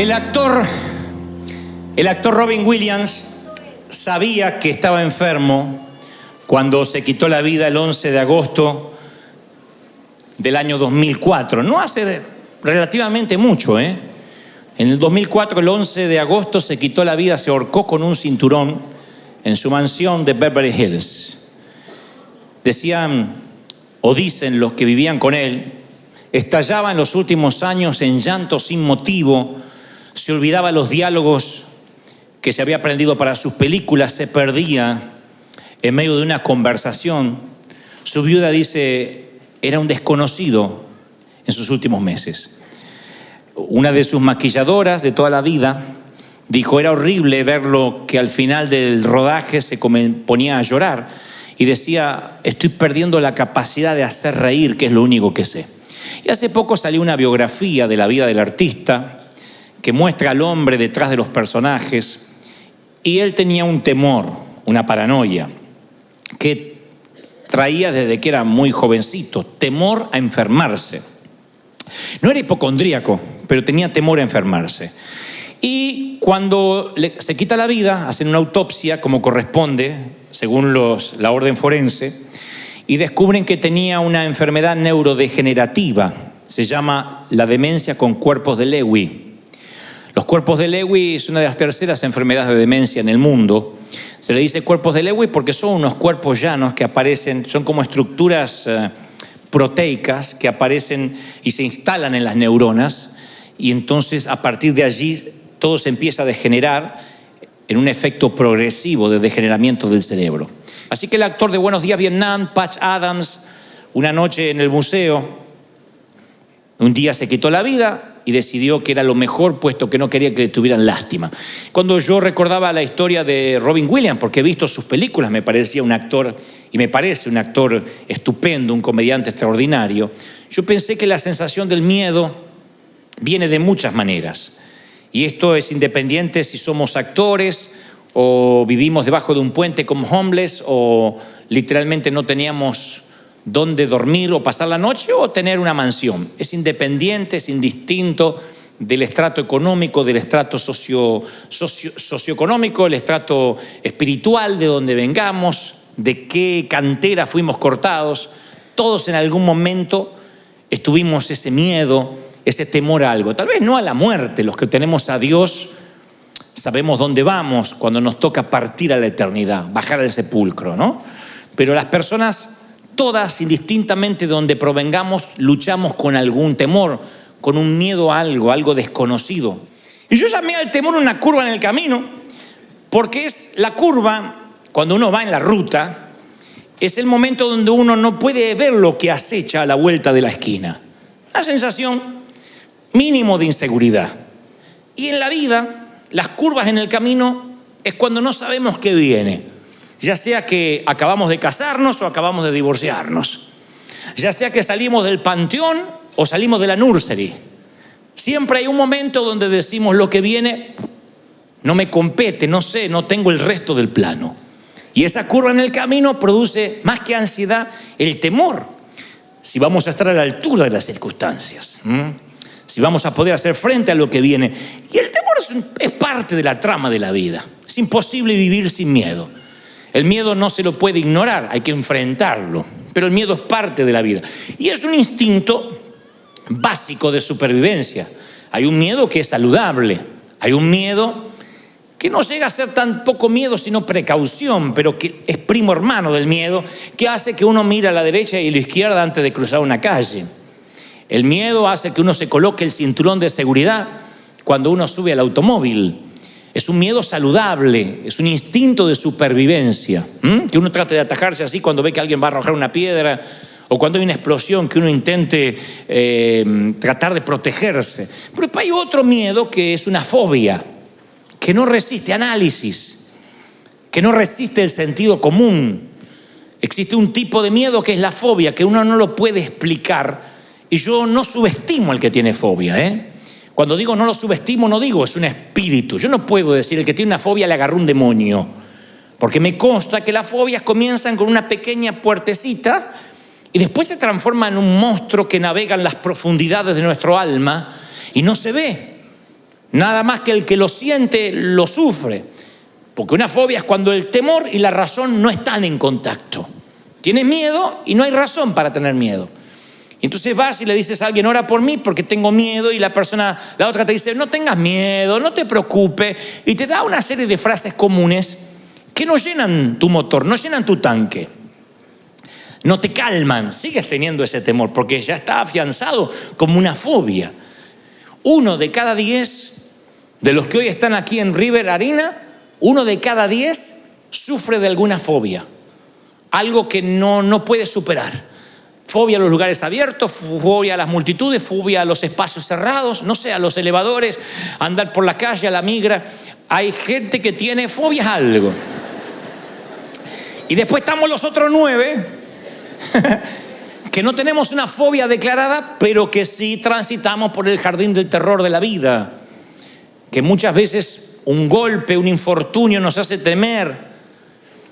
El actor Robin Williams sabía que estaba enfermo cuando se quitó la vida el 11 de agosto del año 2004. No hace relativamente mucho, ¿eh? En el 2004, el 11 de agosto, se quitó la vida, se ahorcó con un cinturón en su mansión de Beverly Hills. Decían, o dicen los que vivían con él, estallaba en los últimos años en llanto sin motivo, se olvidaba los diálogos que se había aprendido para sus películas, se perdía en medio de una conversación. Su viuda dice, era un desconocido en sus últimos meses. Una de sus maquilladoras de toda la vida dijo, era horrible verlo, que al final del rodaje se ponía a llorar y decía, estoy perdiendo la capacidad de hacer reír, que es lo único que sé. Y hace poco salió una biografía de la vida del artista que muestra al hombre detrás de los personajes, y él tenía un temor, una paranoia, que traía desde que era muy jovencito, temor a enfermarse. No era hipocondríaco, pero tenía temor a enfermarse. Y cuando se quita la vida, hacen una autopsia como corresponde, según la orden forense, y descubren que tenía una enfermedad neurodegenerativa. Se llama la demencia con cuerpos de Lewy. Los cuerpos de Lewy es una de las terceras enfermedades de demencia en el mundo. Se le dice cuerpos de Lewy porque son unos cuerpos llanos que aparecen, son como estructuras proteicas que aparecen y se instalan en las neuronas, y entonces a partir de allí todo se empieza a degenerar en un efecto progresivo de degeneramiento del cerebro. Así que el actor de Buenos Días Vietnam, Patch Adams, una noche en el museo, un día se quitó la vida y decidió que era lo mejor, puesto que no quería que le tuvieran lástima. Cuando yo recordaba la historia de Robin Williams, porque he visto sus películas, me parecía un actor, y me parece un actor estupendo, un comediante extraordinario, yo pensé que la sensación del miedo viene de muchas maneras. Y esto es independiente si somos actores o vivimos debajo de un puente como homeless, o literalmente no teníamos dónde dormir o pasar la noche, o tener una mansión. Es independiente, es indistinto del estrato económico, del estrato socioeconómico, el estrato espiritual, de donde vengamos, de qué cantera fuimos cortados. Todos en algún momento tuvimos ese miedo, ese temor a algo. Tal vez no a la muerte. Los que tenemos a Dios sabemos dónde vamos cuando nos toca partir a la eternidad, bajar al sepulcro, ¿no? Pero las personas, todas, indistintamente de donde provengamos, luchamos con algún temor, con un miedo a algo desconocido. Y yo llamé al temor una curva en el camino, porque es la curva, cuando uno va en la ruta, es el momento donde uno no puede ver lo que acecha a la vuelta de la esquina. Una sensación mínimo de inseguridad. Y en la vida, las curvas en el camino es cuando no sabemos qué viene. Ya sea que acabamos de casarnos o acabamos de divorciarnos. Ya sea que salimos del panteón o salimos de la nursery. Siempre hay un momento donde decimos, lo que viene no me compete, no sé, no tengo el resto del plano. Y esa curva en el camino produce, más que ansiedad, el temor. Si vamos a estar a la altura de las circunstancias. Si vamos a poder hacer frente a lo que viene. Y el temor es parte de la trama de la vida. Es imposible vivir sin miedo. El miedo no se lo puede ignorar, hay que enfrentarlo. Pero el miedo es parte de la vida. Y es un instinto básico de supervivencia. Hay un miedo que es saludable. Hay un miedo que no llega a ser tan poco miedo, sino precaución, pero que es primo hermano del miedo, que hace que uno mire a la derecha y a la izquierda antes de cruzar una calle. El miedo hace que uno se coloque el cinturón de seguridad cuando uno sube al automóvil. Es un miedo saludable, es un instinto de supervivencia. Que uno trate de atajarse así cuando ve que alguien va a arrojar una piedra, o cuando hay una explosión, que uno intente tratar de protegerse. Pero hay otro miedo que es una fobia, que no resiste análisis, que no resiste el sentido común. Existe un tipo de miedo que es la fobia, que uno no lo puede explicar, y yo no subestimo al que tiene fobia, Cuando digo no lo subestimo, no digo es un espíritu. Yo no puedo decir el que tiene una fobia le agarró un demonio, porque me consta que las fobias comienzan con una pequeña puertecita y después se transforma en un monstruo que navega en las profundidades de nuestro alma y no se ve. Nada más que el que lo siente, lo sufre. Porque una fobia es cuando el temor y la razón no están en contacto. Tienes miedo y no hay razón para tener miedo. Entonces vas y le dices a alguien, ora por mí porque tengo miedo, y la otra te dice, no tengas miedo, no te preocupes, y te da una serie de frases comunes que no llenan tu motor, no llenan tu tanque, no te calman, sigues teniendo ese temor porque ya está afianzado como una fobia. 1 de cada 10 de los que hoy están aquí en River Arena, 1 de cada 10 sufre de alguna fobia, algo que no puede superar. Fobia a los lugares abiertos, fobia a las multitudes, fobia a los espacios cerrados, no sé, a los elevadores, a andar por la calle, a la migra. Hay gente que tiene fobias a algo. Y después estamos los otros 9 que no tenemos una fobia declarada, pero que sí transitamos por el jardín del terror de la vida. Que muchas veces un golpe, un infortunio nos hace temer.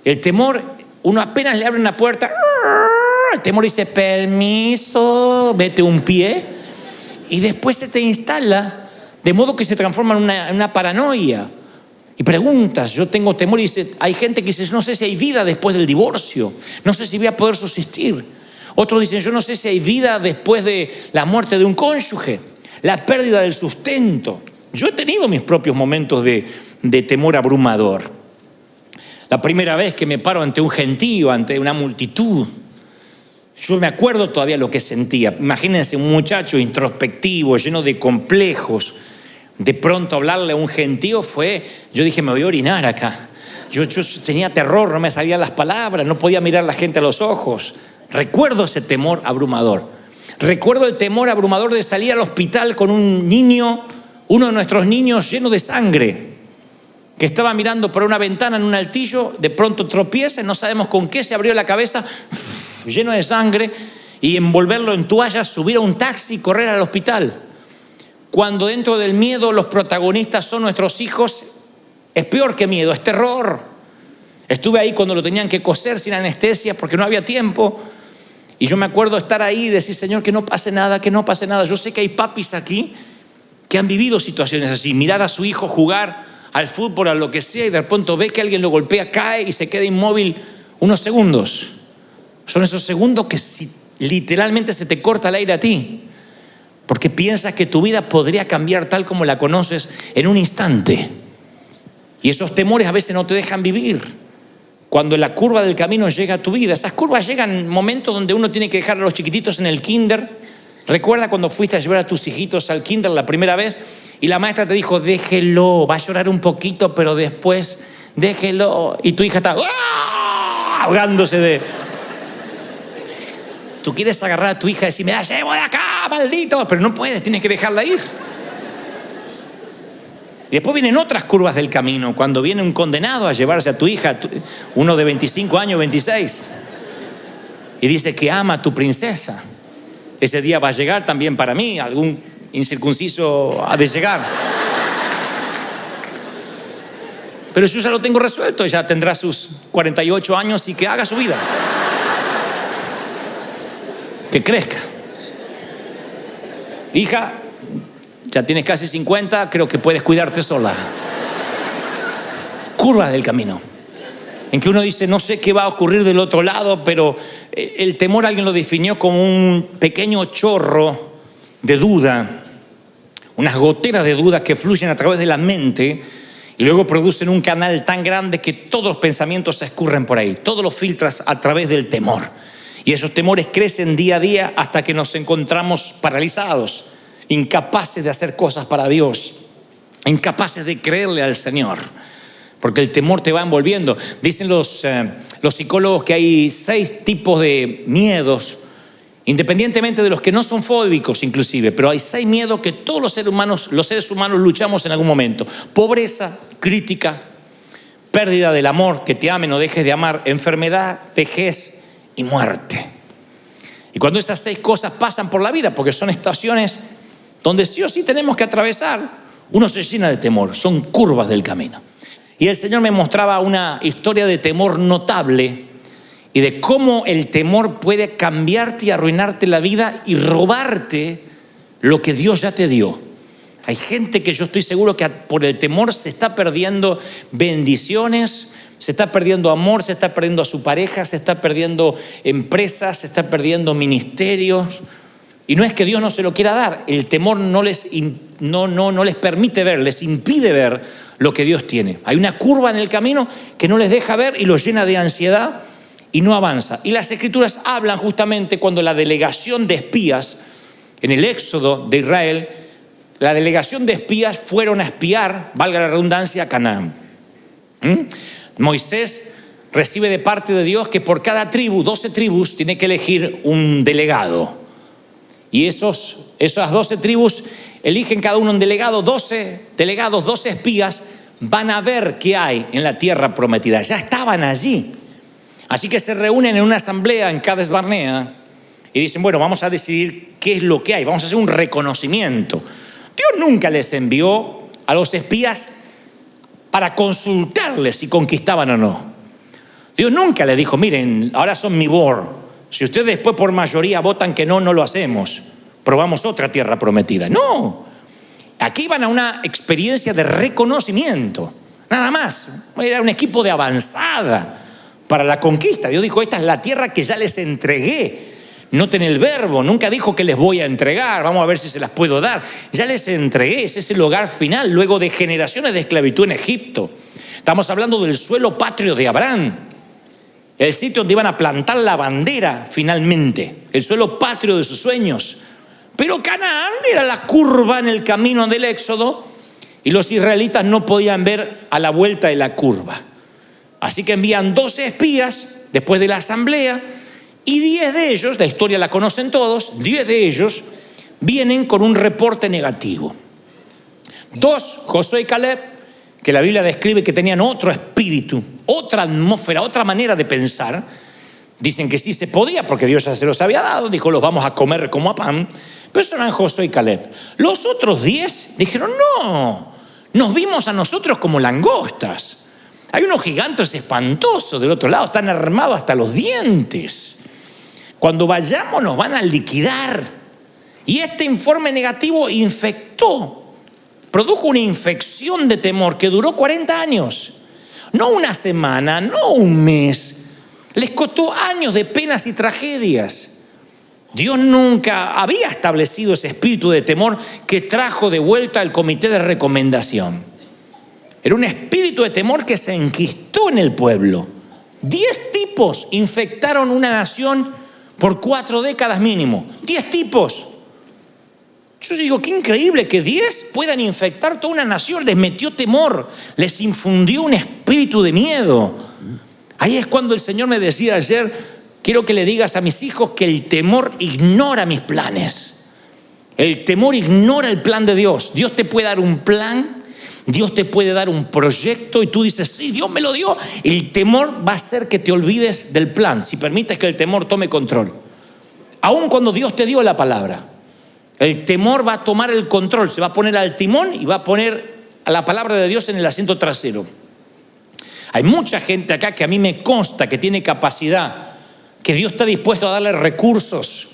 El temor, uno apenas le abre una puerta, el temor dice, permiso, vete un pie, y después se te instala, de modo que se transforma en una paranoia. Y preguntas, yo tengo temor, y dice, hay gente que dice, no sé si hay vida después del divorcio, no sé si voy a poder subsistir. Otros dicen, yo no sé si hay vida después de la muerte de un cónyuge, la pérdida del sustento. Yo he tenido mis propios momentos de temor abrumador. La primera vez que me paro ante un gentío, ante una multitud, yo me acuerdo todavía lo que sentía. Imagínense un muchacho introspectivo, lleno de complejos. De pronto hablarle a un gentío yo dije, me voy a orinar acá. Yo tenía terror, no me salían las palabras, no podía mirar a la gente a los ojos. Recuerdo ese temor abrumador. Recuerdo el temor abrumador de salir al hospital con un niño, uno de nuestros niños lleno de sangre, que estaba mirando por una ventana en un altillo, de pronto tropieza, no sabemos con qué, se abrió la cabeza, lleno de sangre, y envolverlo en toallas, subir a un taxi y correr al hospital. Cuando dentro del miedo los protagonistas son nuestros hijos, es peor que miedo, es terror. Estuve ahí cuando lo tenían que coser sin anestesia porque no había tiempo, y yo me acuerdo estar ahí y decir, Señor, que no pase nada, que no pase nada. Yo sé que hay papis aquí que han vivido situaciones así, mirar a su hijo jugar al fútbol, a lo que sea, y de pronto ve que alguien lo golpea, cae y se queda inmóvil unos segundos. Son esos segundos que literalmente se te corta el aire a ti, porque piensas que tu vida podría cambiar tal como la conoces en un instante. Y esos temores a veces no te dejan vivir. Cuando la curva del camino llega a tu vida, esas curvas llegan en momentos donde uno tiene que dejar a los chiquititos en el kinder. Recuerda cuando fuiste a llevar a tus hijitos al kinder la primera vez y la maestra te dijo, déjelo, va a llorar un poquito, pero después déjelo. Y tu hija está ahogándose de... Tú quieres agarrar a tu hija y decir, me la llevo de acá, maldito, pero no puedes, tienes que dejarla ir. Y después vienen otras curvas del camino, cuando viene un condenado a llevarse a tu hija, uno de 25 años, 26, y dice que ama a tu princesa. Ese día va a llegar también para mí, algún incircunciso ha de llegar. Pero yo ya lo tengo resuelto, ya tendrá sus 48 años y que haga su vida. Que crezca. Hija, ya tienes casi 50, creo que puedes cuidarte sola. Curvas del camino, en que uno dice, no sé qué va a ocurrir del otro lado, pero el temor alguien lo definió como un pequeño chorro de duda, unas goteras de duda que fluyen a través de la mente y luego producen un canal tan grande que todos los pensamientos se escurren por ahí, todos los filtras a través del temor. Y esos temores crecen día a día hasta que nos encontramos paralizados, incapaces de hacer cosas para Dios, incapaces de creerle al Señor, porque el temor te va envolviendo. Dicen los psicólogos que hay 6 tipos de miedos, independientemente de los que no son fóbicos inclusive, pero hay 6 miedos que todos los seres humanos luchamos en algún momento: pobreza, crítica, pérdida del amor, que te amen o dejes de amar, enfermedad, vejez y muerte. Y cuando esas 6 cosas pasan por la vida, porque son estaciones donde sí o sí tenemos que atravesar, uno se llena de temor, son curvas del camino. Y el Señor me mostraba una historia de temor notable y de cómo el temor puede cambiarte y arruinarte la vida y robarte lo que Dios ya te dio. Hay gente que yo estoy seguro que por el temor se está perdiendo bendiciones, se está perdiendo amor, se está perdiendo a su pareja, se está perdiendo empresas, se está perdiendo ministerios. Y no es que Dios no se lo quiera dar, el temor no les permite ver, les impide ver lo que Dios tiene. Hay una curva en el camino que no les deja ver y los llena de ansiedad y no avanza. Y las Escrituras hablan justamente cuando la delegación de espías, en el éxodo de Israel, la delegación de espías fueron a espiar, valga la redundancia, a Canaán. Moisés recibe de parte de Dios que por cada tribu, 12 tribus, tiene que elegir un delegado. Y esas 12 tribus eligen cada uno un delegado, 12 delegados, 12 espías, van a ver qué hay en la tierra prometida. Ya estaban allí. Así que se reúnen en una asamblea en Cades Barnea y dicen, bueno, vamos a decidir qué es lo que hay, vamos a hacer un reconocimiento. Dios nunca les envió a los espías para consultarles si conquistaban o no. Dios nunca les dijo, miren, ahora son mi board. Si ustedes después por mayoría votan que no, no lo hacemos. Probamos otra tierra prometida. No. Aquí van a una experiencia de reconocimiento. Nada más. Era un equipo de avanzada para la conquista. Dios dijo, esta es la tierra que ya les entregué. Noten el verbo, nunca dijo que les voy a entregar, vamos a ver si se las puedo dar. Ya les entregué, ese es el hogar final, luego de generaciones de esclavitud en Egipto. Estamos hablando del suelo patrio de Abraham, el sitio donde iban a plantar la bandera finalmente, el suelo patrio de sus sueños. Pero Canaán era la curva en el camino del Éxodo y los israelitas no podían ver a la vuelta de la curva. Así que envían 12 espías después de la asamblea. Y 10 de ellos, la historia la conocen todos, 10 de ellos vienen con un reporte negativo. 2, Josué y Caleb, que la Biblia describe que tenían otro espíritu, otra atmósfera, otra manera de pensar. Dicen que sí se podía porque Dios ya se los había dado, dijo, los vamos a comer como a pan. Pero eso eran Josué y Caleb. Los otros 10 dijeron, no, nos vimos a nosotros como langostas. Hay unos gigantes espantosos del otro lado, están armados hasta los dientes. Cuando vayamos nos van a liquidar. Y este informe negativo produjo una infección de temor que duró 40 años. No una semana, no un mes. Les costó años de penas y tragedias. Dios nunca había establecido ese espíritu de temor que trajo de vuelta el comité de recomendación. Era un espíritu de temor que se enquistó en el pueblo. 10 tipos infectaron una nación por 4 décadas mínimo. 10 tipos. Yo digo, qué increíble que 10 puedan infectar toda una nación. Les metió temor, les infundió un espíritu de miedo. Ahí es cuando el Señor me decía ayer, quiero que le digas a mis hijos que el temor ignora mis planes. El temor ignora el plan de Dios. Dios te puede dar un plan, Dios te puede dar un proyecto y tú dices, sí, Dios me lo dio. El temor va a hacer que te olvides del plan, si permites que el temor tome control. Aun cuando Dios te dio la palabra, el temor va a tomar el control, se va a poner al timón y va a poner a la palabra de Dios en el asiento trasero. Hay mucha gente acá que a mí me consta que tiene capacidad, que Dios está dispuesto a darle recursos,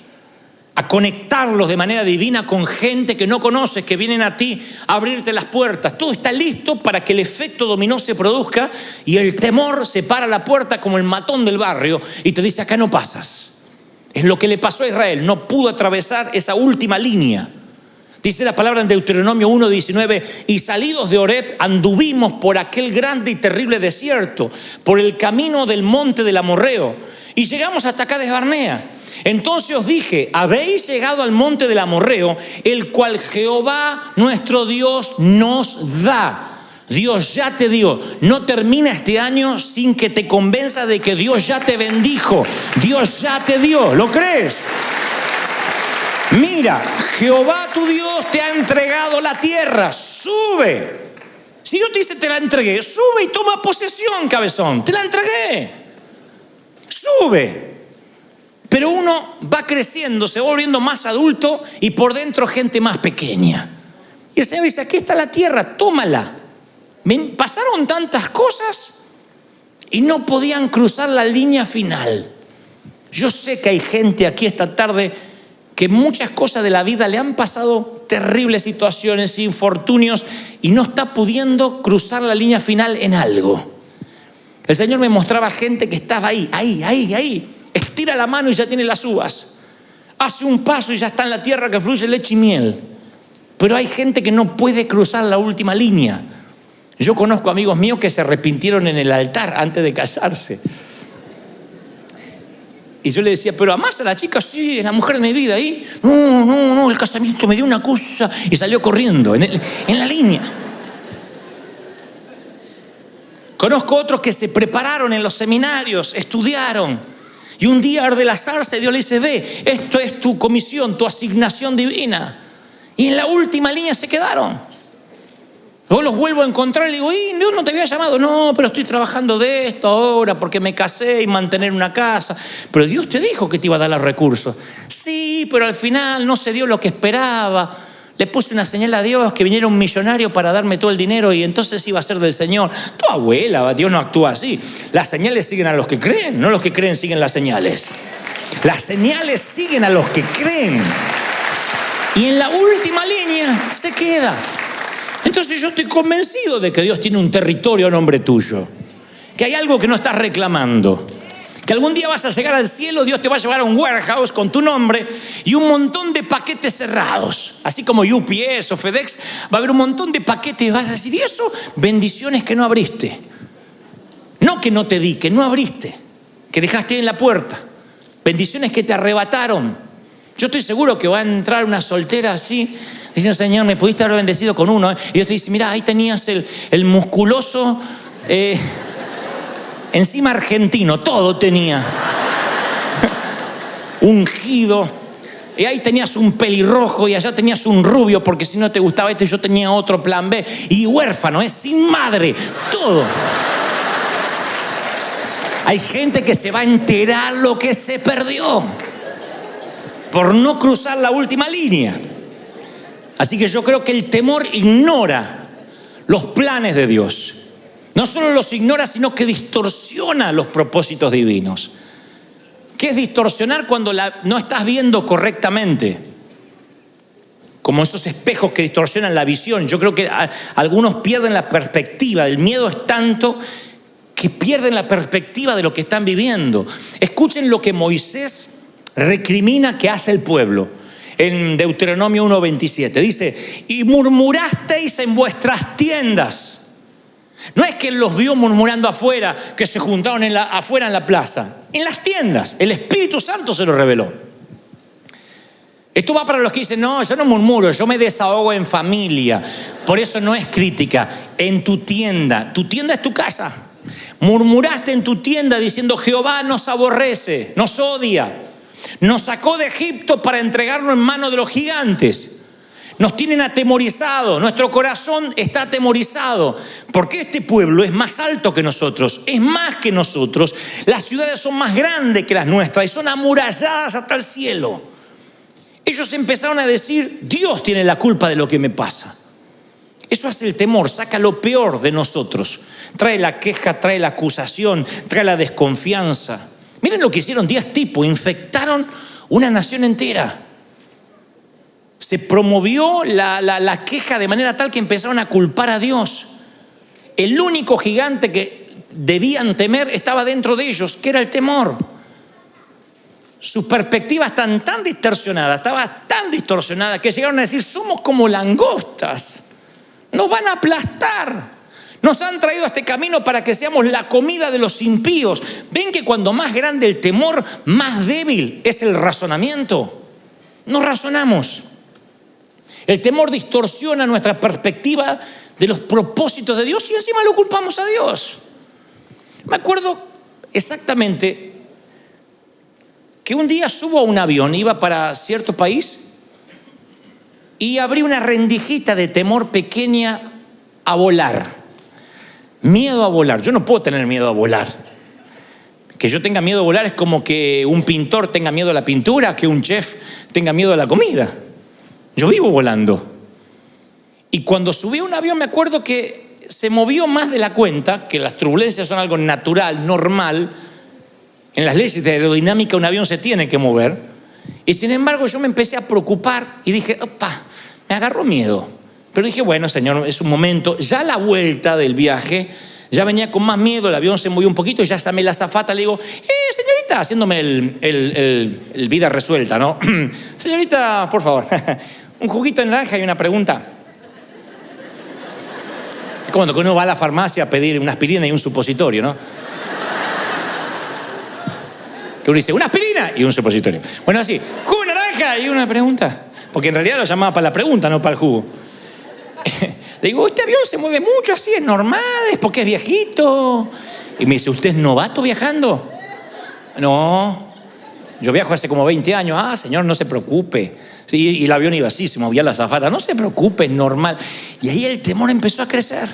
a conectarlos de manera divina con gente que no conoces, que vienen a ti a abrirte las puertas. Todo está listo para que el efecto dominó se produzca y el temor se para la puerta como el matón del barrio y te dice, acá no pasas. Es lo que le pasó a Israel, no pudo atravesar esa última línea. Dice la palabra en Deuteronomio 1:19, y salidos de Horeb anduvimos por aquel grande y terrible desierto, por el camino del monte del Amorreo, y llegamos hasta Cades Barnea. Entonces os dije, habéis llegado al monte del Amorreo, el cual Jehová nuestro Dios nos da. Dios ya te dio. No termina este año sin que te convenza de que Dios ya te bendijo. Dios ya te dio. ¿Lo crees? Mira, Jehová tu Dios te ha entregado la tierra. Sube. Si Dios te dice te la entregué, sube y toma posesión, cabezón. Te la entregué. Sube. Pero uno va creciendo, se va volviendo más adulto y por dentro gente más pequeña. Y el Señor dice, aquí está la tierra, tómala. Pasaron tantas cosas y no podían cruzar la línea final. Yo sé que hay gente aquí esta tarde que muchas cosas de la vida le han pasado terribles situaciones, infortunios, y no está pudiendo cruzar la línea final en algo. El Señor me mostraba gente que estaba ahí. Estira la mano y ya tiene las uvas. Hace un paso y ya está en la tierra que fluye leche y miel. Pero hay gente que no puede cruzar la última línea. Yo conozco amigos míos que se arrepintieron en el altar antes de casarse. Y yo le decía, ¿pero amás a la chica? Sí, es la mujer de mi vida. ¿Y? No, el casamiento me dio una cosa. Y salió corriendo en la línea. Conozco otros que se prepararon en los seminarios, estudiaron. Y un día arde la zarza y Dios le dice, ve, esto es tu comisión, tu asignación divina. Y en la última línea se quedaron. Luego los vuelvo a encontrar y le digo, Dios no te había llamado. No, pero estoy trabajando de esto ahora porque me casé y mantener una casa. Pero Dios te dijo que te iba a dar los recursos. Sí, pero al final no se dio lo que esperaba. Le puse una señal a Dios que viniera un millonario para darme todo el dinero y entonces iba a ser del Señor. Tu abuela, Dios no actúa así. Las señales siguen a los que creen, no los que creen siguen las señales. Las señales siguen a los que creen. Y en la última línea se queda. Entonces yo estoy convencido de que Dios tiene un territorio a nombre tuyo, que hay algo que no estás reclamando, que algún día vas a llegar al cielo, Dios te va a llevar a un warehouse con tu nombre y un montón de paquetes cerrados, así como UPS o FedEx, va a haber un montón de paquetes y vas a decir, ¿y eso? Bendiciones que no abriste, no que no te di, que no abriste, que dejaste en la puerta, bendiciones que te arrebataron. Yo estoy seguro que va a entrar una soltera así, diciendo, Señor, me pudiste haber bendecido con uno. Y Dios te dice, mira, ahí tenías el musculoso, encima argentino, todo tenía. Ungido. Y ahí tenías un pelirrojo y allá tenías un rubio, porque si no te gustaba este, yo tenía otro plan B. Y huérfano, sin madre, todo. Hay gente que se va a enterar lo que se perdió por no cruzar la última línea. Así que yo creo que el temor ignora los planes de Dios. No solo los ignora, sino que distorsiona los propósitos divinos. ¿Qué es distorsionar cuando no estás viendo correctamente? Como esos espejos que distorsionan la visión. Yo creo que algunos pierden la perspectiva. El miedo es tanto que pierden la perspectiva de lo que están viviendo. Escuchen lo que Moisés recrimina que hace el pueblo. En Deuteronomio 1:27 dice, y murmurasteis en vuestras tiendas. No es que él los vio murmurando afuera, que se juntaron afuera en la plaza. En las tiendas, el Espíritu Santo se lo reveló. Esto va para los que dicen, no, yo no murmuro, yo me desahogo en familia. Por eso no es crítica. En tu tienda es tu casa. Murmuraste en tu tienda diciendo, Jehová nos aborrece, nos odia. Nos sacó de Egipto para entregarnos en manos de los gigantes. Nos tienen atemorizados, nuestro corazón está atemorizado, porque este pueblo es más alto que nosotros, es más que nosotros. Las ciudades son más grandes que las nuestras y son amuralladas hasta el cielo. Ellos empezaron a decir, Dios tiene la culpa de lo que me pasa. Eso hace el temor, saca lo peor de nosotros. Trae la queja, trae la acusación, trae la desconfianza. Miren lo que hicieron 10 tipos, infectaron una nación entera. Se promovió la queja de manera tal que empezaron a culpar a Dios. El único gigante que debían temer estaba dentro de ellos, que era el temor. Sus perspectivas estaban tan distorsionadas, estaba tan distorsionada que llegaron a decir, somos como langostas, nos van a aplastar. Nos han traído a este camino para que seamos la comida de los impíos. ¿Ven que cuando más grande el temor, más débil es el razonamiento? No razonamos. El temor distorsiona nuestra perspectiva de los propósitos de Dios y encima lo culpamos a Dios. Me acuerdo exactamente que un día subo a un avión, iba para cierto país y abrí una rendijita de temor pequeña a volar. Miedo a volar. Yo no puedo tener miedo a volar. Que yo tenga miedo a volar es como que un pintor tenga miedo a la pintura, que un chef tenga miedo a la comida. Yo vivo volando. Y cuando subí a un avión me acuerdo que se movió más de la cuenta, que las turbulencias son algo natural, normal. En las leyes de aerodinámica un avión se tiene que mover. Y sin embargo yo me empecé a preocupar y dije, opa, me agarró miedo. Pero dije, bueno, Señor, es un momento. Ya a la vuelta del viaje, ya venía con más miedo, el avión se movió un poquito, ya llamé a la azafata, le digo, señorita, haciéndome el vida resuelta, ¿no? Señorita, por favor, un juguito de naranja y una pregunta. Es como cuando uno va a la farmacia a pedir una aspirina y un supositorio, ¿no? Que uno dice, una aspirina y un supositorio. Bueno, así, jugo de naranja y una pregunta. Porque en realidad lo llamaba para la pregunta, no para el jugo. Le digo, este avión se mueve mucho así, es normal, es porque es viejito. Y me dice, ¿usted es novato viajando? No, yo viajo hace como 20 años. Ah, señor, no se preocupe. Sí, y el avión iba así, se movía la azafata. No se preocupe, es normal. Y ahí el temor empezó a crecer.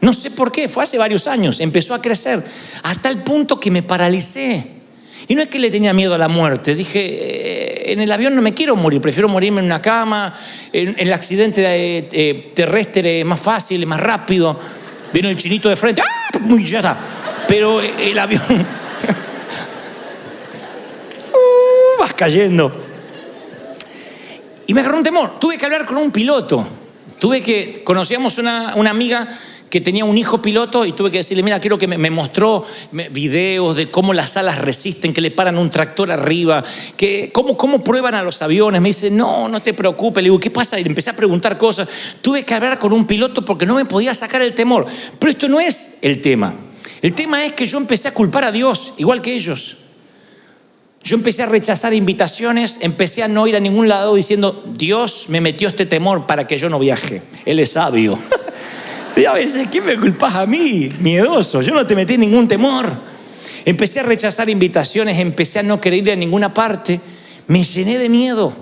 No sé por qué, fue hace varios años, empezó a crecer. A tal punto que me paralicé. Y no es que le tenía miedo a la muerte. Dije, en el avión no me quiero morir, prefiero morirme en una cama. En el accidente terrestre es más fácil, es más rápido. Viene el chinito de frente, ¡ah! Muy ya está. Pero el avión vas cayendo. Y me agarró un temor. Tuve que hablar con un piloto. Conocíamos una amiga que tenía un hijo piloto y tuve que decirle, mira, quiero que me mostró videos de cómo las alas resisten, que le paran un tractor arriba, cómo prueban a los aviones. Me dice, no te preocupes. Le digo, ¿qué pasa? Y le empecé a preguntar cosas. Tuve que hablar con un piloto porque no me podía sacar el temor. Pero esto no es el tema. El tema es que yo empecé a culpar a Dios, igual que ellos. Yo empecé a rechazar invitaciones, empecé a no ir a ningún lado diciendo, Dios me metió este temor para que yo no viaje. Él es sabio. Y a veces, ¿qué me culpas a mí? Miedoso, yo no te metí ningún temor. Empecé a rechazar invitaciones, empecé a no querer ir a ninguna parte. Me llené de miedo.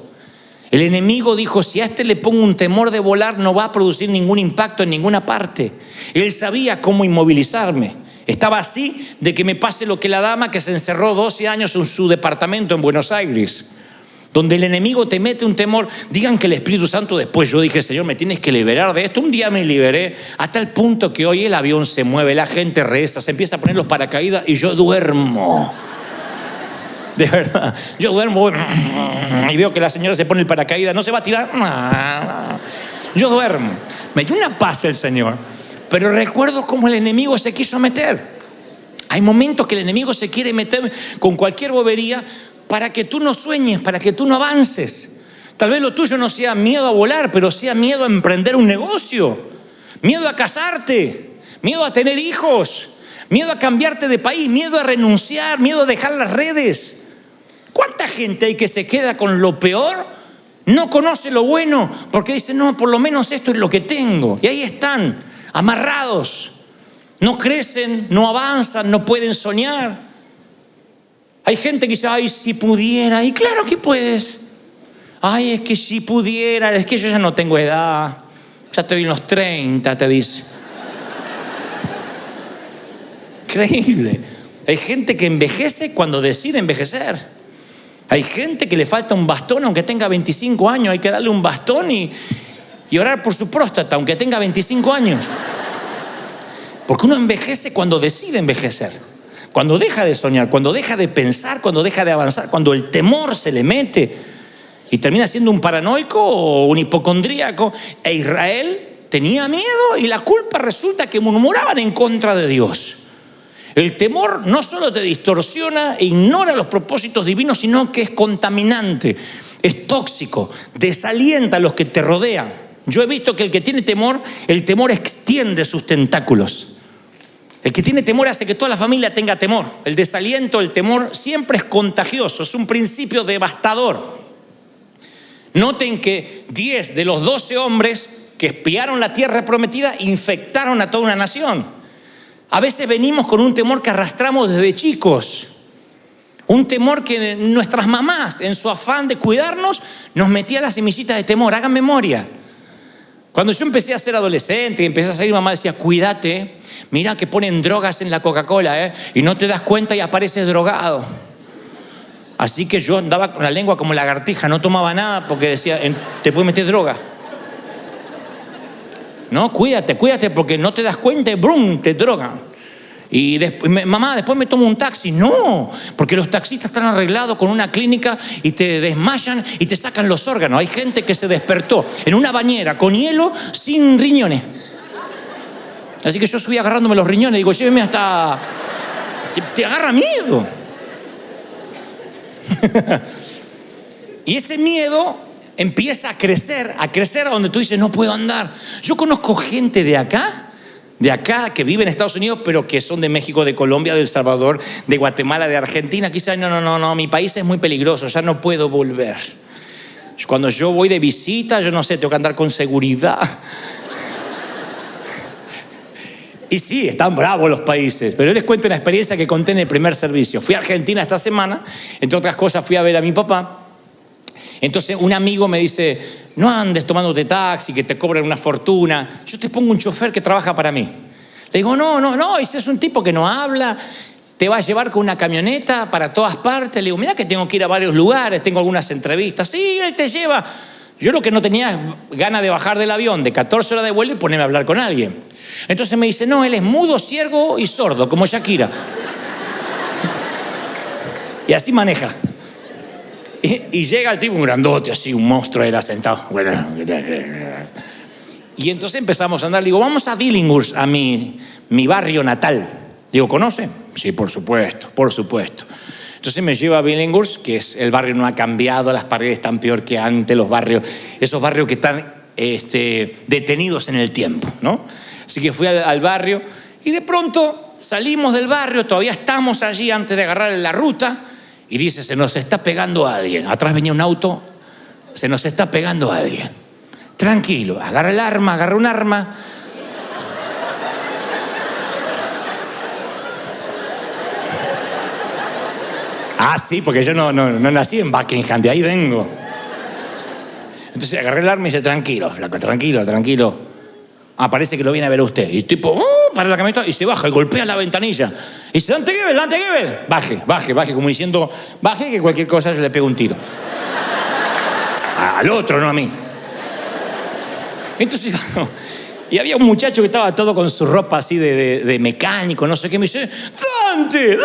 El enemigo dijo, si a este le pongo un temor de volar, no va a producir ningún impacto en ninguna parte. Él sabía cómo inmovilizarme. Estaba así de que me pase lo que la dama que se encerró 12 años en su departamento en Buenos Aires. Donde el enemigo te mete un temor. Digan que el Espíritu Santo después, yo dije, Señor, me tienes que liberar de esto. Un día me liberé a tal punto que hoy el avión se mueve, la gente reza, se empieza a poner los paracaídas y yo duermo. De verdad, yo duermo y veo que la señora se pone el paracaídas, no se va a tirar. Yo duermo. Me dio una paz el Señor. Pero recuerdo cómo el enemigo se quiso meter. Hay momentos que el enemigo se quiere meter con cualquier bobería para que tú no sueñes, para que tú no avances. Tal vez lo tuyo no sea miedo a volar, pero sea miedo a emprender un negocio, miedo a casarte, miedo a tener hijos, miedo a cambiarte de país, miedo a renunciar, miedo a dejar las redes. ¿Cuánta gente hay que se queda con lo peor? No conoce lo bueno porque dice, no, por lo menos esto es lo que tengo. Y ahí están, amarrados. No crecen, no avanzan, no pueden soñar. Hay gente que dice, ay, si pudiera. Y claro que puedes. Ay, es que si pudiera, es que yo ya no tengo edad. Ya estoy en los 30, te dice. Increíble. Hay gente que envejece cuando decide envejecer. Hay gente que le falta un bastón aunque tenga 25 años. Hay que darle un bastón y orar por su próstata aunque tenga 25 años. Porque uno envejece cuando decide envejecer. Cuando deja de soñar, cuando deja de pensar, cuando deja de avanzar, cuando el temor se le mete y termina siendo un paranoico o un hipocondríaco. E Israel tenía miedo y la culpa resulta que murmuraban en contra de Dios. El temor no solo te distorsiona e ignora los propósitos divinos, sino que es contaminante, es tóxico, desalienta a los que te rodean. Yo he visto que el que tiene temor, el temor extiende sus tentáculos. El que tiene temor hace que toda la familia tenga temor. El desaliento, el temor siempre es contagioso, es un principio devastador. Noten que 10 de los 12 hombres que espiaron la tierra prometida infectaron a toda una nación. A veces venimos con un temor que arrastramos desde chicos. Un temor que nuestras mamás, en su afán de cuidarnos, nos metían las semillitas de temor. Hagan memoria. Cuando yo empecé a ser adolescente y empecé a salir, mamá decía, cuídate, mira que ponen drogas en la Coca-Cola, y no te das cuenta y apareces drogado. Así que yo andaba con la lengua como lagartija, no tomaba nada porque decía, te puede meter droga. No, cuídate porque no te das cuenta y ¡brum!, te drogan. Y después, mamá, después me tomo un taxi. No, porque los taxistas están arreglados con una clínica y te desmayan y te sacan los órganos. Hay gente que se despertó en una bañera con hielo sin riñones. Así que yo subí agarrándome los riñones. Digo, lléveme hasta... Te agarra miedo. Y ese miedo empieza a crecer a donde tú dices, no puedo andar. Yo conozco gente de acá que vive en Estados Unidos, pero que son de México, de Colombia, de El Salvador, de Guatemala, de Argentina. Quizás, no, mi país es muy peligroso, ya no puedo volver. Cuando yo voy de visita, yo no sé, tengo que andar con seguridad. Y sí, están bravos los países, pero yo les cuento una experiencia que conté en el primer servicio. Fui a Argentina esta semana, entre otras cosas fui a ver a mi papá. Entonces un amigo me dice, no andes tomándote taxi, que te cobran una fortuna. Yo te pongo un chofer que trabaja para mí. Le digo, no, ese es un tipo que no habla, te va a llevar con una camioneta para todas partes. Le digo, mira que tengo que ir a varios lugares, tengo algunas entrevistas. Sí, él te lleva. Yo lo que no tenía es ganas de bajar del avión de 14 horas de vuelo y ponerme a hablar con alguien. Entonces me dice, no, él es mudo, ciego y sordo, como Shakira. Y así maneja. Y llega el tipo, un grandote, así, un monstruo, era sentado. Y entonces empezamos a andar. Le digo, vamos a Billinghurst, a mi barrio natal. Digo, ¿conoce? Sí, por supuesto. Entonces me lleva a Billinghurst, que es el barrio no ha cambiado, las paredes están peor que antes, los barrios, esos barrios que están detenidos en el tiempo, ¿no? Así que fui al barrio y de pronto salimos del barrio, todavía estamos allí antes de agarrar la ruta y dice, se nos está pegando alguien. Atrás venía un auto, se nos está pegando alguien. Tranquilo, agarra un arma. Ah, sí, porque yo no nací en Buckingham, de ahí vengo. Entonces agarré el arma y dice, tranquilo, flaco, tranquilo. Parece que lo viene a ver usted. Y tipo, para la camioneta y se baja y golpea la ventanilla. Y dice, Dante Gebel. Baje, como diciendo, baje que cualquier cosa yo le pego un tiro. Al otro, no a mí. Entonces, y había un muchacho que estaba todo con su ropa así de mecánico, no sé qué, me dice, Dante,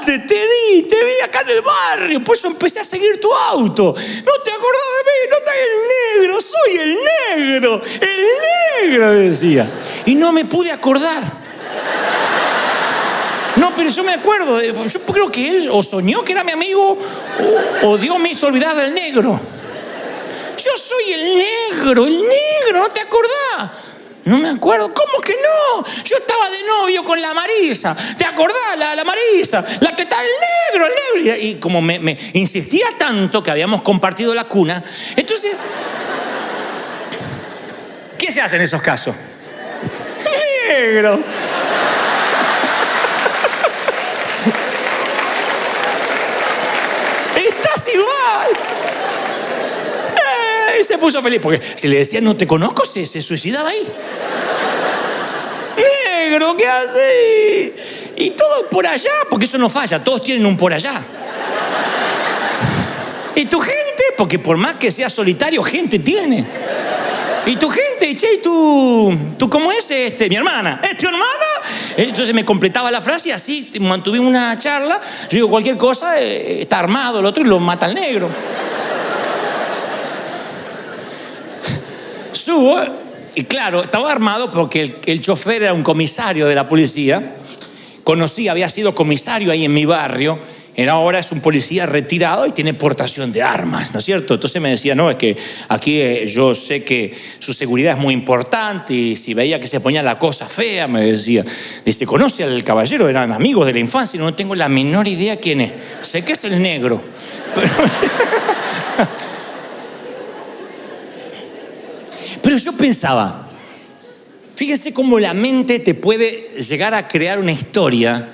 te vi acá en el barrio, por eso empecé a seguir tu auto. No te acordás de mí, no estás el negro, soy el negro, decía. Y no me pude acordar. No, pero yo me acuerdo, yo creo que él o soñó que era mi amigo o Dios me hizo olvidar del negro. Yo soy el negro, ¿no te acordás? No me acuerdo. ¿Cómo que no? Yo estaba de novio con la Marisa. ¿Te acordás? La Marisa. La que está el negro. Y como me insistía tanto que habíamos compartido la cuna, entonces... ¿Qué se hace en esos casos? Negro. Estás igual. Y se puso feliz, porque si le decía no te conozco, se suicidaba ahí. Negro, ¿qué haces? Y todo por allá, porque eso no falla, todos tienen un por allá. Y tu gente, porque por más que sea solitario, gente tiene. Y tu gente, che, ¿y tú cómo es? Mi hermana. ¿Es tu hermana? Entonces me completaba la frase y así mantuvimos una charla. Yo digo, cualquier cosa, está armado el otro y lo mata al negro. Subo, y claro, estaba armado porque el chofer era un comisario de la policía. Había sido comisario ahí en mi barrio. Ahora es un policía retirado y tiene portación de armas, ¿no es cierto? Entonces me decía, no, es que aquí yo sé que su seguridad es muy importante y si veía que se ponía la cosa fea, me decía. Dice, ¿conoce al caballero? Eran amigos de la infancia y no tengo la menor idea quién es. Sé que es el negro. Pero yo pensaba, fíjense cómo la mente te puede llegar a crear una historia.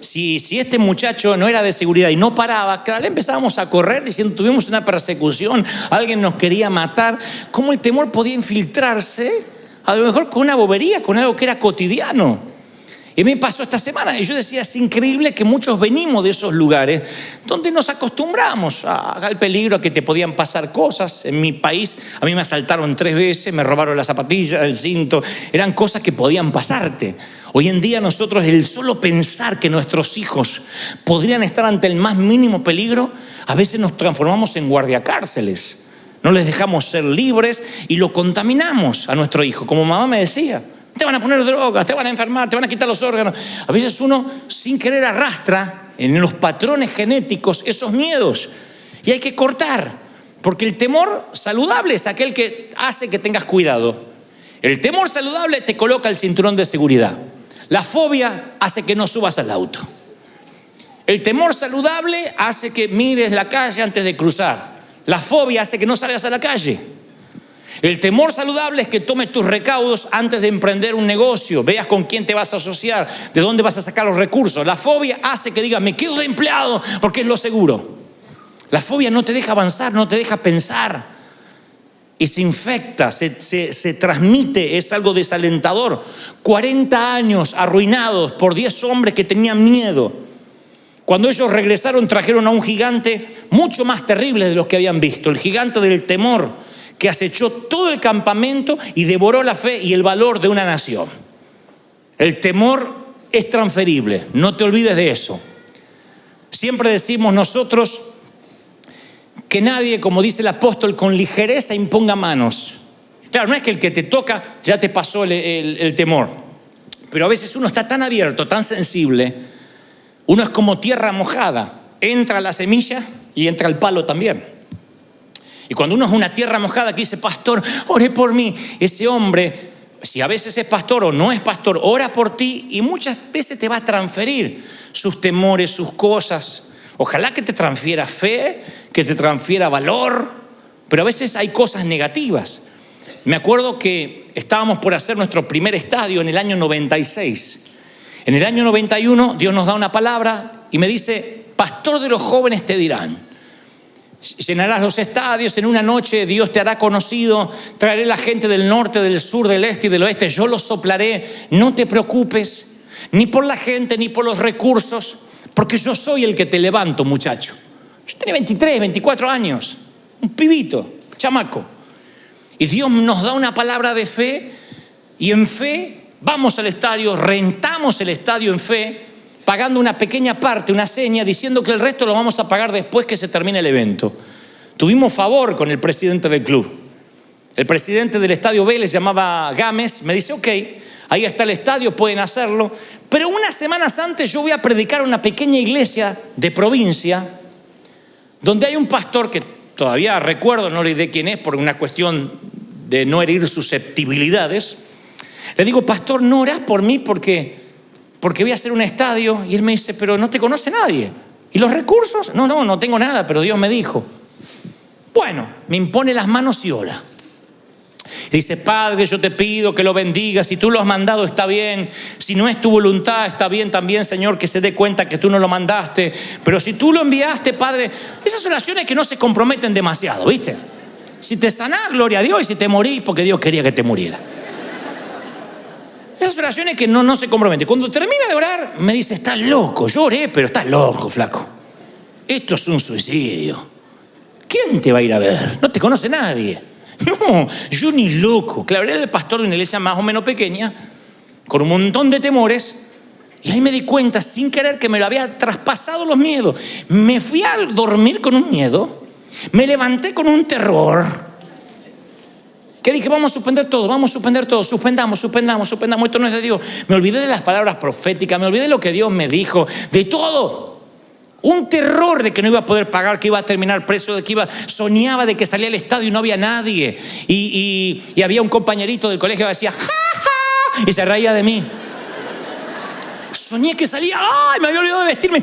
Si este muchacho no era de seguridad y no paraba, claro, empezábamos a correr diciendo, tuvimos una persecución, alguien nos quería matar. ¿Cómo el temor podía infiltrarse? A lo mejor con una bobería, con algo que era cotidiano. Y me pasó esta semana y yo decía, es increíble que muchos venimos de esos lugares donde nos acostumbramos al peligro, a que te podían pasar cosas. En mi país a mí me asaltaron 3 veces, me robaron las zapatillas, el cinto, eran cosas que podían pasarte. Hoy en día nosotros, el solo pensar que nuestros hijos podrían estar ante el más mínimo peligro, a veces nos transformamos en guardiacárceles. No les dejamos ser libres y lo contaminamos a nuestro hijo. Como mamá me decía, te van a poner drogas, te van a enfermar, te van a quitar los órganos. A veces uno sin querer arrastra en los patrones genéticos esos miedos. Y hay que cortar, porque el temor saludable es aquel que hace que tengas cuidado. El temor saludable te coloca el cinturón de seguridad. La fobia hace que no subas al auto. El temor saludable hace que mires la calle antes de cruzar. La fobia hace que no salgas a la calle. El temor saludable es que tomes tus recaudos antes de emprender un negocio, veas con quién te vas a asociar, de dónde vas a sacar los recursos. La fobia hace que digas, me quedo de empleado porque es lo seguro. La fobia no te deja avanzar, no te deja pensar. Y se infecta, se transmite, es algo desalentador. 40 años arruinados por 10 hombres que tenían miedo. Cuando ellos regresaron, trajeron a un gigante mucho más terrible de los que habían visto, el gigante del temor, que acechó todo el campamento y devoró la fe y el valor de una nación. El temor es transferible, no te olvides de eso. Siempre decimos nosotros que nadie, como dice el apóstol, con ligereza imponga manos. Claro, no es que el que te toca ya te pasó el temor, pero a veces uno está tan abierto, tan sensible, uno es como tierra mojada, entra la semilla y entra el palo también. Y cuando uno es una tierra mojada que dice, pastor, ore por mí, ese hombre, si a veces es pastor o no es pastor, ora por ti y muchas veces te va a transferir sus temores, sus cosas. Ojalá que te transfiera fe, que te transfiera valor, pero a veces hay cosas negativas. Me acuerdo que estábamos por hacer nuestro primer estadio en el año 96. En el año 91 Dios nos da una palabra y me dice, pastor de los jóvenes te dirán. Llenarás los estadios, en una noche Dios te hará conocido, traeré la gente del norte, del sur, del este y del oeste, yo los soplaré, no te preocupes, ni por la gente, ni por los recursos, porque yo soy el que te levanto, muchacho. Yo tenía 23, 24 años, un pibito, chamaco. Y Dios nos da una palabra de fe, y en fe vamos al estadio, rentamos el estadio en fe, pagando una pequeña parte, una seña, diciendo que el resto lo vamos a pagar después que se termine el evento. Tuvimos favor con el presidente del club. El presidente del estadio Vélez, se llamaba Gámez, me dice, ok, ahí está el estadio, pueden hacerlo. Pero unas semanas antes yo voy a predicar a una pequeña iglesia de provincia, donde hay un pastor que todavía recuerdo, no le diré quién es por una cuestión de no herir susceptibilidades. Le digo, pastor, ¿no orás por mí porque voy a hacer un estadio? Y él me dice, pero no te conoce nadie. ¿Y los recursos? No tengo nada, pero Dios me dijo. Bueno, me impone las manos y ora. Y dice, Padre, yo te pido que lo bendigas. Si tú lo has mandado, está bien. Si no es tu voluntad, está bien también, Señor, que se dé cuenta que tú no lo mandaste. Pero si tú lo enviaste, Padre, esas oraciones que no se comprometen demasiado, ¿viste? Si te sanás, gloria a Dios. Y si te morís, porque Dios quería que te muriera. Esas oraciones que no se comprometen. Cuando termina de orar, me dice, estás loco. Yo oré, pero estás loco, flaco. Esto es un suicidio. ¿Quién te va a ir a ver? No te conoce nadie. No, yo ni loco. Claro, era el pastor de una iglesia más o menos pequeña, con un montón de temores. Y ahí me di cuenta, sin querer, que me lo había traspasado los miedos. Me fui a dormir con un miedo. Me levanté con un terror. Que dije, vamos a suspender todo, suspendamos, esto no es de Dios. Me olvidé de las palabras proféticas, me olvidé de lo que Dios me dijo, de todo. Un terror de que no iba a poder pagar, que iba a terminar preso, soñaba de que salía al estadio y no había nadie. Y había un compañerito del colegio que decía, ¡ja, ja! Y se reía de mí. Soñé que salía, ¡ay! Me había olvidado de vestirme.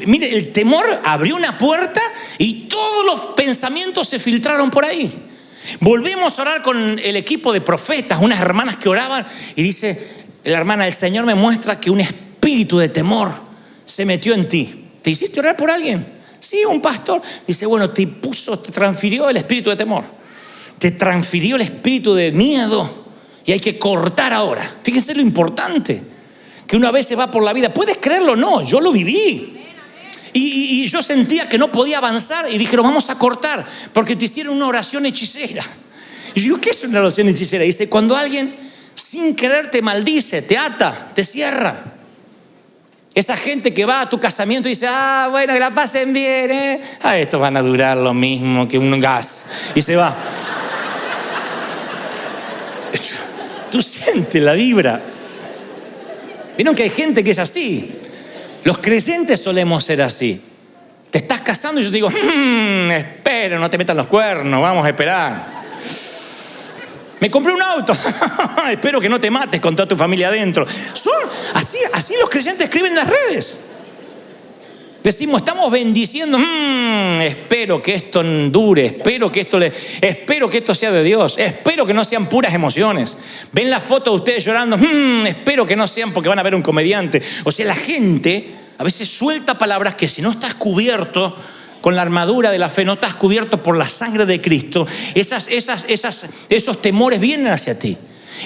Mire, el temor abrió una puerta y todos los pensamientos se filtraron por ahí. Volvemos a orar con el equipo de profetas, unas hermanas que oraban, y dice la hermana, el Señor me muestra que un espíritu de temor se metió en ti. ¿Te hiciste orar por alguien? Sí, un pastor. Dice, bueno, te transfirió el espíritu de temor, te transfirió el espíritu de miedo y hay que cortar ahora. Fíjense lo importante. que uno a veces va por la vida. ¿Puedes creerlo o no? Yo lo viví. Y yo sentía que no podía avanzar y dijeron, vamos a cortar, porque te hicieron una oración hechicera. Y yo digo, ¿qué es una oración hechicera? Dice, cuando alguien sin querer te maldice, te ata, te cierra. Esa gente que va a tu casamiento y dice, bueno, que la pasen bien, ¿eh? Estos van a durar lo mismo que un gas. Y se va. Tú sientes la vibra. ¿Vieron que hay gente que es así? Los creyentes solemos ser así. Te estás casando y yo te digo, espera, no te metan los cuernos, vamos a esperar. Me compré un auto, espero que no te mates con toda tu familia adentro. Son así los creyentes escriben en las redes. Decimos, estamos bendiciendo, espero que esto dure, espero que esto sea de Dios, espero que no sean puras emociones. Ven la foto de ustedes llorando, espero que no sean porque van a ver un comediante. O sea, la gente a veces suelta palabras que si no estás cubierto con la armadura de la fe, no estás cubierto por la sangre de Cristo, esos temores vienen hacia ti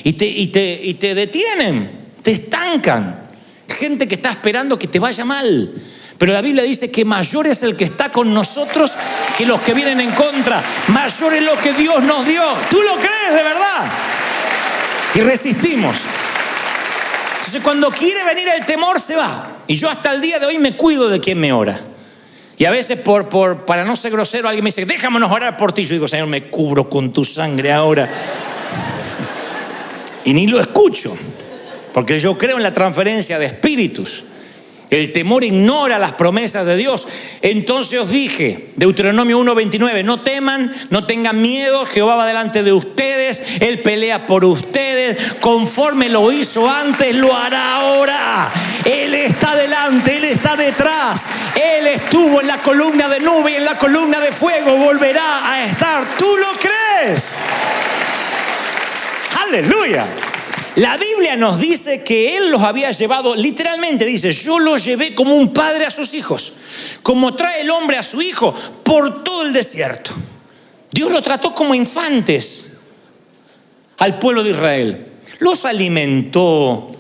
y te detienen, te estancan. Gente que está esperando que te vaya mal. Pero la Biblia dice que mayor es el que está con nosotros que los que vienen en contra. Mayor es lo que Dios nos dio. ¿Tú lo crees de verdad? Y resistimos. Entonces cuando quiere venir el temor se va. Y yo hasta el día de hoy me cuido de quien me ora. Y a veces para no ser grosero alguien me dice, déjamonos orar por ti. Yo digo, Señor, me cubro con tu sangre ahora. Y ni lo escucho. Porque yo creo en la transferencia de espíritus. El temor ignora las promesas de Dios. Entonces os dije, Deuteronomio 1:29, no teman, no tengan miedo, Jehová va delante de ustedes, Él pelea por ustedes, conforme lo hizo antes, lo hará ahora. Él está delante, Él está detrás, Él estuvo en la columna de nube y en la columna de fuego, volverá a estar. ¿Tú lo crees? ¡Aleluya! La Biblia nos dice que Él los había llevado, literalmente dice, yo los llevé como un padre a sus hijos, como trae el hombre a su hijo por todo el desierto. Dios los trató como infantes al pueblo de Israel. Los alimentó,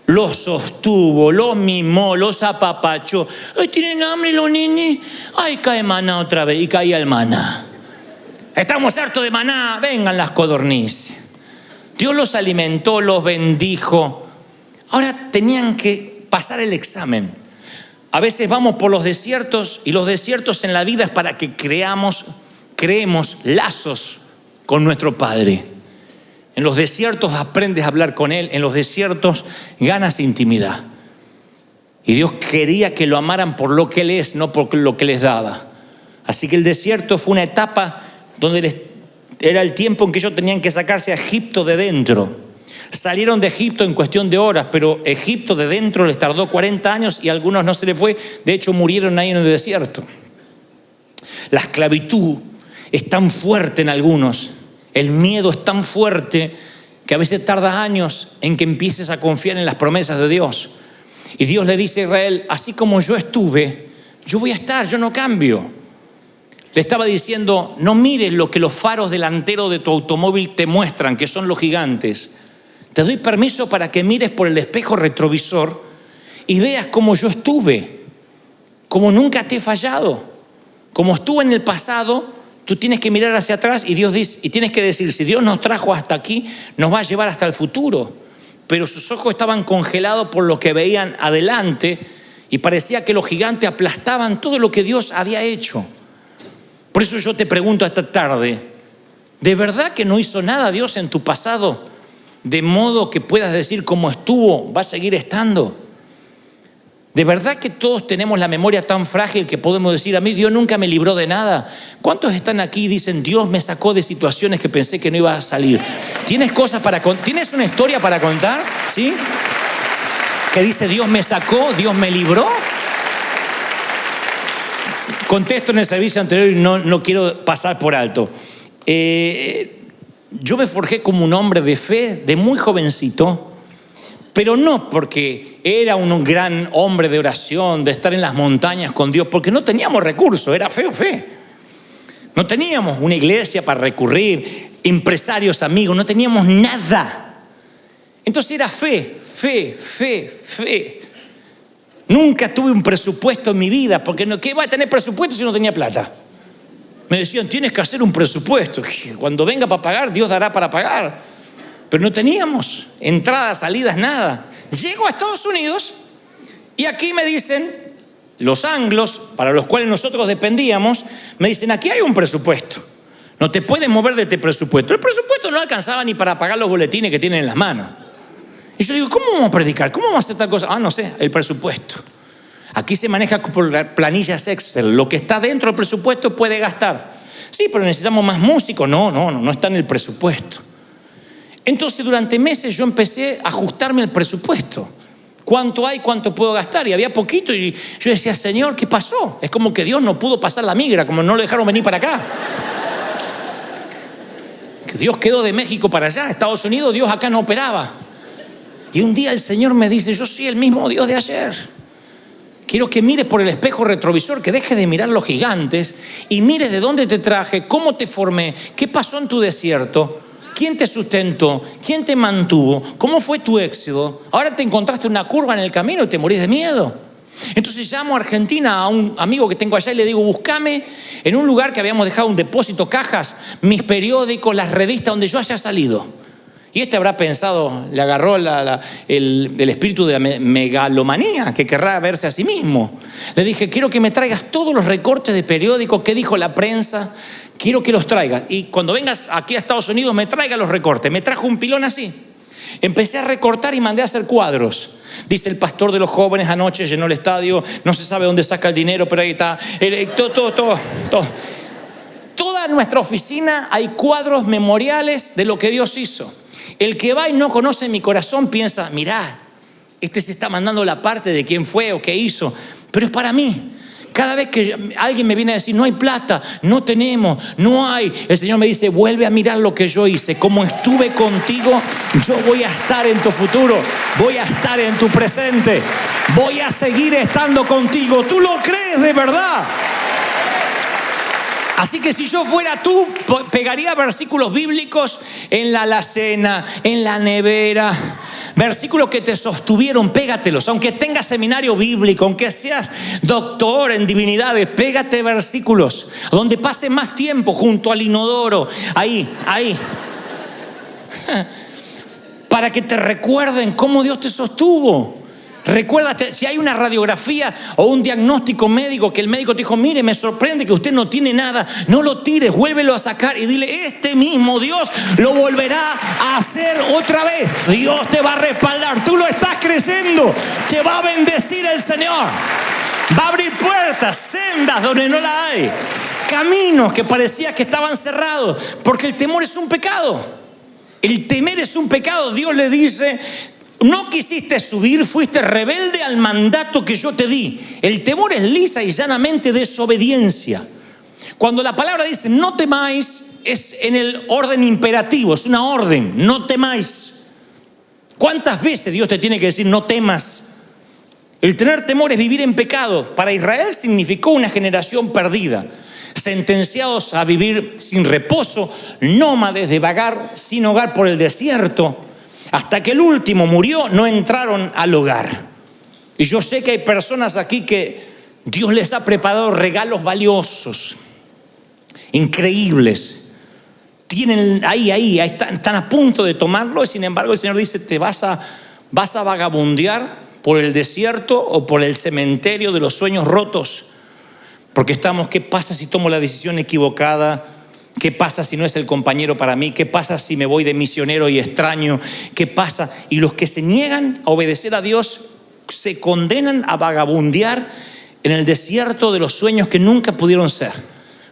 los sostuvo, los mimó, los apapachó. Ay, ¿tienen hambre los nenes? Ay, cae maná otra vez. Y caía el maná. Estamos hartos de maná, vengan las codornices. Dios los alimentó, los bendijo. Ahora tenían que pasar el examen. A veces vamos por los desiertos y los desiertos en la vida es para que creemos lazos con nuestro Padre. En los desiertos aprendes a hablar con Él, en los desiertos ganas intimidad. Y Dios quería que lo amaran por lo que Él es, no por lo que les daba. Así que el desierto fue una etapa donde era el tiempo en que ellos tenían que sacarse a Egipto de dentro. Salieron de Egipto en cuestión de horas, pero Egipto de dentro les tardó 40 años y a algunos no se les fue. De hecho, murieron ahí en el desierto. La esclavitud es tan fuerte en algunos, el miedo es tan fuerte que a veces tarda años en que empieces a confiar en las promesas de Dios. Y Dios le dice a Israel, así como yo estuve, yo voy a estar, yo no cambio. Le estaba diciendo, no mires lo que los faros delanteros de tu automóvil te muestran, que son los gigantes. Te doy permiso para que mires por el espejo retrovisor y veas cómo yo estuve, como nunca te he fallado. Como estuve en el pasado, tú tienes que mirar hacia atrás y Dios dice, y tienes que decir, si Dios nos trajo hasta aquí, nos va a llevar hasta el futuro. Pero sus ojos estaban congelados por lo que veían adelante y parecía que los gigantes aplastaban todo lo que Dios había hecho. Por eso yo te pregunto esta tarde, ¿de verdad que no hizo nada Dios en tu pasado? De modo que puedas decir cómo estuvo, va a seguir estando. ¿De verdad que todos tenemos la memoria tan frágil que podemos decir, a mí Dios nunca me libró de nada? ¿Cuántos están aquí y dicen, Dios me sacó de situaciones que pensé que no iba a salir? ¿Tienes cosas para contar? ¿Tienes una historia para contar? ¿Sí? Que dice, Dios me sacó, Dios me libró. Contesto en el servicio anterior y no quiero pasar por alto. Yo me forjé como un hombre de fe de muy jovencito, pero no porque era un gran hombre de oración, de estar en las montañas con Dios, porque no teníamos recursos, era fe o fe. No teníamos una iglesia para recurrir, empresarios, amigos, no teníamos nada. Entonces era fe. Nunca tuve un presupuesto en mi vida, porque ¿qué va a tener presupuesto si no tenía plata? Me decían, tienes que hacer un presupuesto. Cuando venga para pagar, Dios dará para pagar. Pero no teníamos entradas, salidas, nada. Llego a Estados Unidos y aquí me dicen, los anglos, para los cuales nosotros dependíamos, me dicen, aquí hay un presupuesto. No te puedes mover de este presupuesto. El presupuesto no alcanzaba ni para pagar los boletines que tienen en las manos. Y yo digo, ¿cómo vamos a predicar? ¿Cómo vamos a hacer tal cosa? No sé, el presupuesto. Aquí se maneja por planillas Excel. Lo que está dentro del presupuesto puede gastar. Sí, pero necesitamos más músicos. No está en el presupuesto. Entonces, durante meses yo empecé a ajustarme el presupuesto. ¿Cuánto hay? ¿Cuánto puedo gastar? Y había poquito. Y yo decía, Señor, ¿qué pasó? Es como que Dios no pudo pasar la migra, como no lo dejaron venir para acá. Que Dios quedó de México para allá, Estados Unidos, Dios acá no operaba. Y un día el Señor me dice, yo soy el mismo Dios de ayer. Quiero que mires por el espejo retrovisor, que dejes de mirar los gigantes y mires de dónde te traje, cómo te formé, qué pasó en tu desierto, quién te sustentó, quién te mantuvo, cómo fue tu éxodo. Ahora te encontraste una curva en el camino y te morís de miedo. Entonces llamo a Argentina a un amigo que tengo allá y le digo, búscame en un lugar que habíamos dejado un depósito, cajas, mis periódicos, las revistas donde yo haya salido. Y habrá pensado, le agarró el espíritu de la megalomanía, que querrá verse a sí mismo. Le dije, quiero que me traigas todos los recortes de periódicos, qué dijo la prensa, quiero que los traigas. Y cuando vengas aquí a Estados Unidos, me traiga los recortes. Me trajo un pilón así. Empecé a recortar y mandé a hacer cuadros. Dice el pastor de los jóvenes anoche llenó el estadio, no se sabe dónde saca el dinero, pero ahí está. Todo. Toda nuestra oficina hay cuadros memoriales de lo que Dios hizo. El que va y no conoce mi corazón piensa, mirá, este se está mandando la parte de quién fue o qué hizo, pero es para mí. Cada vez que alguien me viene a decir, no hay plata, no tenemos, no hay, el Señor me dice, vuelve a mirar lo que yo hice. Como estuve contigo, yo voy a estar en tu futuro, voy a estar en tu presente, voy a seguir estando contigo. ¿Tú lo crees de verdad? Así que si yo fuera tú, pegaría versículos bíblicos en la alacena, en la nevera. Versículos que te sostuvieron, pégatelos. Aunque tengas seminario bíblico, aunque seas doctor en divinidades, pégate versículos. Donde pase más tiempo, junto al inodoro. Ahí. Para que te recuerden cómo Dios te sostuvo. Recuérdate, si hay una radiografía o un diagnóstico médico que el médico te dijo, mire, me sorprende que usted no tiene nada, no lo tires, vuélvelo a sacar y dile, este mismo Dios lo volverá a hacer otra vez. Dios te va a respaldar, tú lo estás creciendo, te va a bendecir el Señor. Va a abrir puertas, sendas donde no la hay, caminos que parecía que estaban cerrados, porque el temor es un pecado. El temer es un pecado. Dios le dice, no quisiste subir, fuiste rebelde al mandato que yo te di. El temor es lisa y llanamente desobediencia. Cuando la palabra dice no temáis, es en el orden imperativo, es una orden, no temáis. ¿Cuántas veces Dios te tiene que decir no temas? El tener temor es vivir en pecado. Para Israel significó una generación perdida, sentenciados a vivir sin reposo, nómades de vagar sin hogar por el desierto. Hasta que el último murió, no entraron al hogar. Y yo sé que hay personas aquí que Dios les ha preparado regalos valiosos, increíbles. Tienen ahí están a punto de tomarlo y sin embargo el Señor dice, te vas a vagabundear por el desierto o por el cementerio de los sueños rotos. Porque ¿qué pasa si tomo la decisión equivocada? ¿Qué pasa si no es el compañero para mí? ¿Qué pasa si me voy de misionero y extraño? ¿Qué pasa? Y los que se niegan a obedecer a Dios se condenan a vagabundear en el desierto de los sueños que nunca pudieron ser.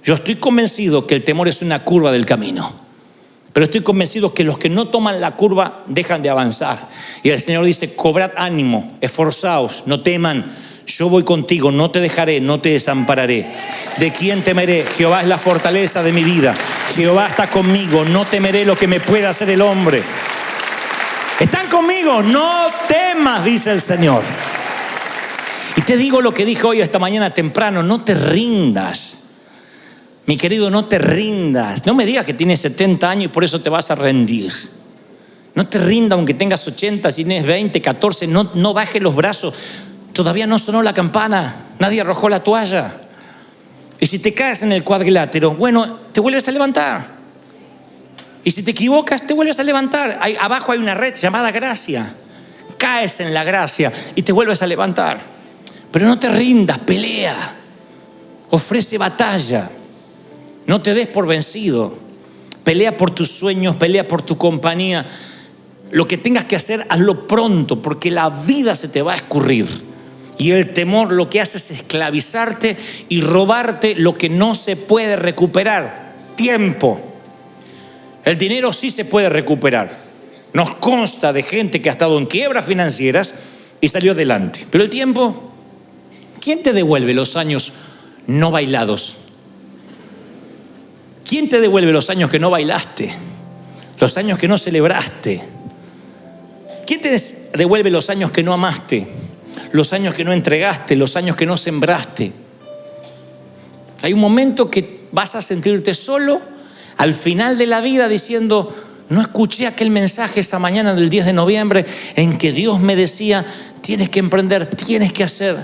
Yo estoy convencido que el temor es una curva del camino, pero estoy convencido que los que no toman la curva dejan de avanzar. Y el Señor dice, cobrad ánimo, esforzaos, no teman. Yo voy contigo, no te dejaré, no te desampararé. ¿De quién temeré? Jehová es la fortaleza de mi vida. Jehová está conmigo, no temeré lo que me pueda hacer el hombre. ¿Están conmigo? No temas, dice el Señor. Y te digo lo que dije hoy esta mañana temprano, no te rindas. Mi querido, no te rindas. No me digas que tienes 70 años y por eso te vas a rendir. No te rindas aunque tengas 80, si tienes 20, 14, no bajes los brazos. Todavía no sonó la campana, nadie arrojó la toalla. Y si te caes en el cuadrilátero, bueno, te vuelves a levantar. Y si te equivocas, te vuelves a levantar. Abajo hay una red llamada gracia. Caes en la gracia y te vuelves a levantar. Pero no te rindas, pelea. Ofrece batalla. No te des por vencido. Pelea por tus sueños, pelea por tu compañía. Lo que tengas que hacer, hazlo pronto, porque la vida se te va a escurrir. Y el temor lo que hace es esclavizarte y robarte lo que no se puede recuperar. Tiempo. El dinero sí se puede recuperar. Nos consta de gente que ha estado en quiebras financieras y salió adelante. Pero el tiempo, ¿quién te devuelve los años no bailados? ¿Quién te devuelve los años que no bailaste? Los años que no celebraste. ¿Quién te devuelve los años que no amaste? Los años que no entregaste, los años que no sembraste. Hay un momento que vas a sentirte solo al final de la vida diciendo: no escuché aquel mensaje esa mañana del 10 de noviembre en que Dios me decía: tienes que emprender, tienes que hacer,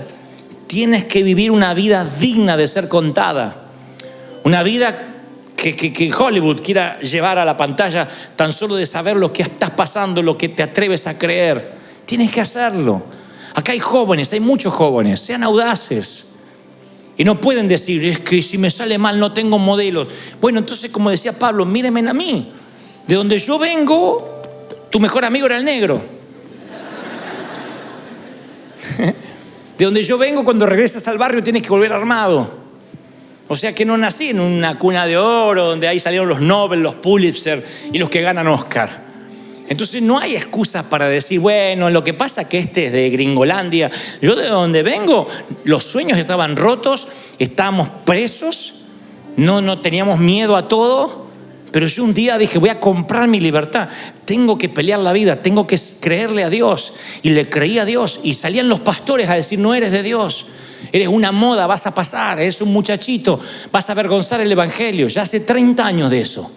tienes que vivir una vida digna de ser contada. Una vida que Hollywood quiera llevar a la pantalla tan solo de saber lo que estás pasando, lo que te atreves a creer. Tienes que hacerlo. Acá hay jóvenes, hay muchos jóvenes, sean audaces. Y no pueden decir: es que si me sale mal no tengo modelos. Bueno, entonces, como decía Pablo, mírenme a mí. De donde yo vengo, tu mejor amigo era el negro. De donde yo vengo, cuando regresas al barrio tienes que volver armado. O sea que no nací en una cuna de oro donde ahí salieron los Nobel, los Pulitzer y los que ganan Oscar. Entonces no hay excusas para decir: bueno, lo que pasa es que este es de Gringolandia. Yo de donde vengo, los sueños estaban rotos, estábamos presos, no teníamos miedo a todo. Pero yo un día dije: voy a comprar mi libertad. Tengo que pelear la vida, tengo que creerle a Dios. Y le creí a Dios. Y salían los pastores a decir: no eres de Dios. Eres una moda, vas a pasar, eres un muchachito, vas a avergonzar el evangelio. Ya hace 30 años de eso.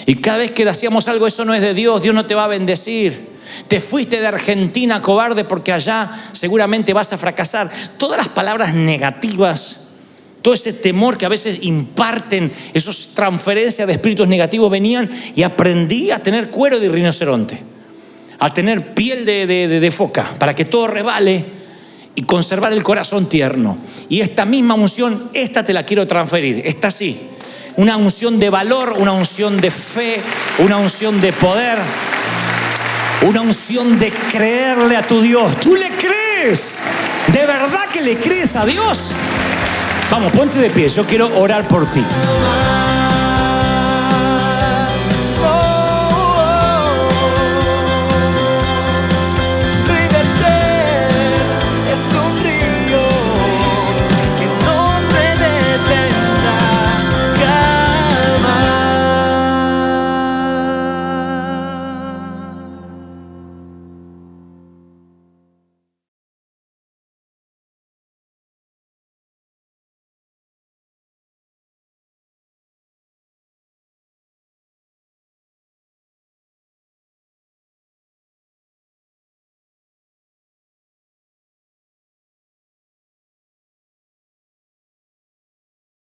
Y cada vez que hacíamos algo: eso no es de Dios, Dios no te va a bendecir. Te fuiste de Argentina, cobarde, porque allá seguramente vas a fracasar. Todas las palabras negativas, todo ese temor que a veces imparten, esas transferencias de espíritus negativos venían, y aprendí a tener cuero de rinoceronte, a tener piel de foca, para que todo resbale y conservar el corazón tierno. Y esta misma unción, esta te la quiero transferir, esta sí. Una unción de valor, una unción de fe, una unción de poder, una unción de creerle a tu Dios. ¿Tú le crees? ¿De verdad que le crees a Dios? Vamos, ponte de pie, yo quiero orar por ti.